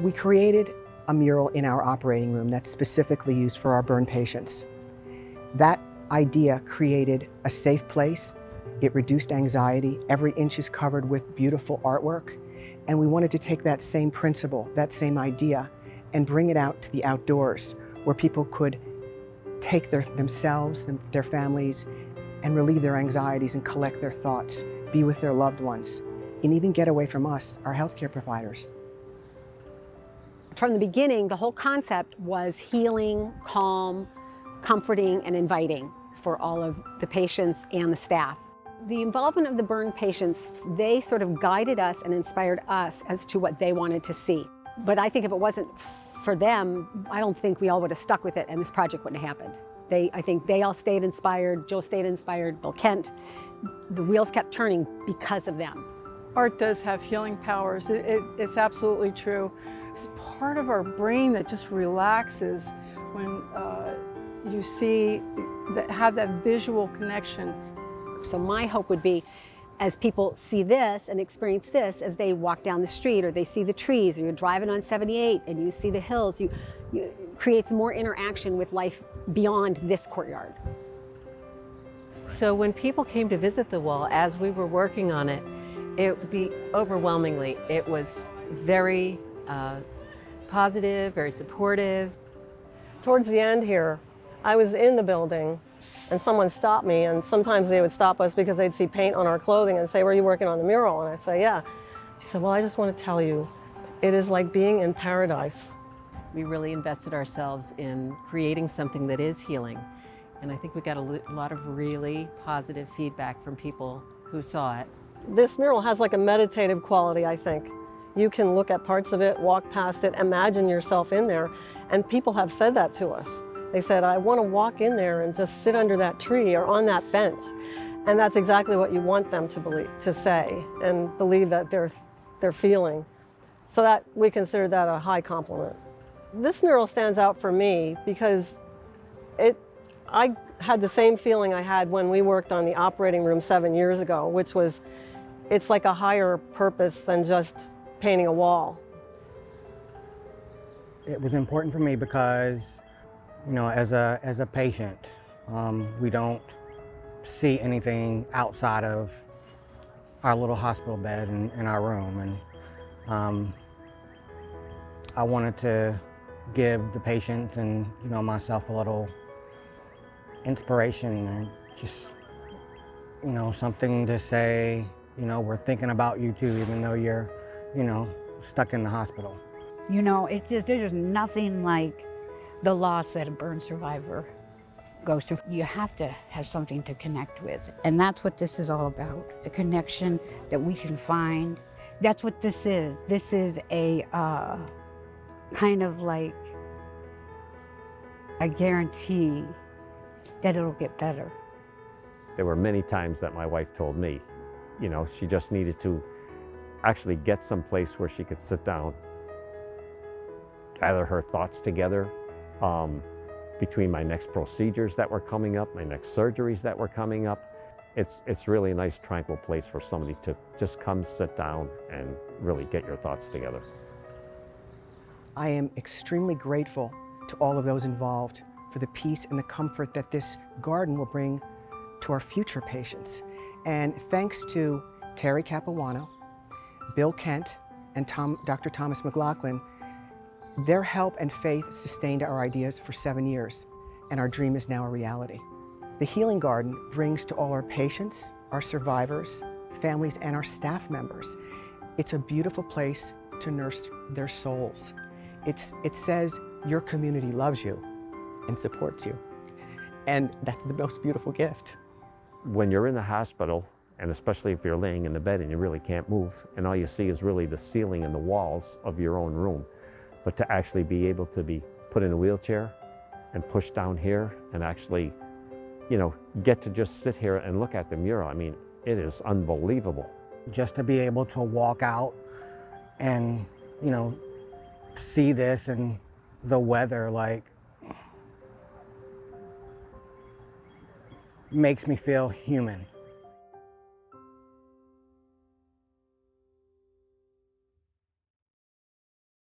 We created a mural in our operating room that's specifically used for our burn patients. That idea created a safe place. It reduced anxiety. Every inch is covered with beautiful artwork. And we wanted to take that same principle, that same idea, and bring it out to the outdoors where people could take themselves, their families, and relieve their anxieties and collect their thoughts, be with their loved ones, and even get away from us, our healthcare providers. From the beginning, the whole concept was healing, calm, comforting, and inviting for all of the patients and the staff. The involvement of the burn patients, they sort of guided us and inspired us as to what they wanted to see. But I think if it wasn't for them, I don't think we all would have stuck with it and this project wouldn't have happened. I think they all stayed inspired, Joe stayed inspired, Bill Kent. The wheels kept turning because of them. Art does have healing powers. It's absolutely true. It's part of our brain that just relaxes when you see, have that visual connection. So my hope would be, as people see this and experience this, as they walk down the street or they see the trees, or you're driving on 78 and you see the hills, it creates more interaction with life beyond this courtyard. So when people came to visit the wall, as we were working on it, it would be overwhelmingly, it was very positive, very supportive. Towards the end here, I was in the building and someone stopped me, and sometimes they would stop us because they'd see paint on our clothing and say, "Were you working on the mural?" And I'd say, "Yeah." She said, "Well, I just want to tell you, it is like being in paradise." We really invested ourselves in creating something that is healing. And I think we got a lot of really positive feedback from people who saw it. This mural has like a meditative quality, I think. You can look at parts of it, walk past it, imagine yourself in there, and people have said that to us. They said, "I want to walk in there and just sit under that tree or on that bench." And that's exactly what you want them to believe, to say, and believe that they're feeling. So that we consider that a high compliment. This mural stands out for me because I had the same feeling I had when we worked on the operating room 7 years ago, which was, it's like a higher purpose than just painting a wall. It was important for me because, you know, as a patient, we don't see anything outside of our little hospital bed in our room, and I wanted to give the patient and, you know, myself a little inspiration and just, you know, something to say, you know, we're thinking about you too, even though you're, you know, stuck in the hospital. You know, there's nothing like the loss that a burn survivor goes through. You have to have something to connect with. And that's what this is all about, a connection that we can find. That's what this is. This is a kind of like a guarantee that it'll get better. There were many times that my wife told me, you know, she just needed to actually get someplace where she could sit down, gather her thoughts together, between my next procedures that were coming up, my next surgeries that were coming up. It's really a nice, tranquil place for somebody to just come sit down and really get your thoughts together. I am extremely grateful to all of those involved for the peace and the comfort that this garden will bring to our future patients. And thanks to Terry Capuano, Bill Kent, and Dr. Thomas McLaughlin, their help and faith sustained our ideas for 7 years, and our dream is now a reality. The Healing Garden brings to all our patients, our survivors, families, and our staff members. It's a beautiful place to nurse their souls. It says your community loves you and supports you, and that's the most beautiful gift. When you're in the hospital, and especially if you're laying in the bed and you really can't move, and all you see is really the ceiling and the walls of your own room, but to actually be able to be put in a wheelchair and pushed down here and actually, you know, get to just sit here and look at the mural, I mean, it is unbelievable. Just to be able to walk out and, you know, see this and the weather, like, makes me feel human.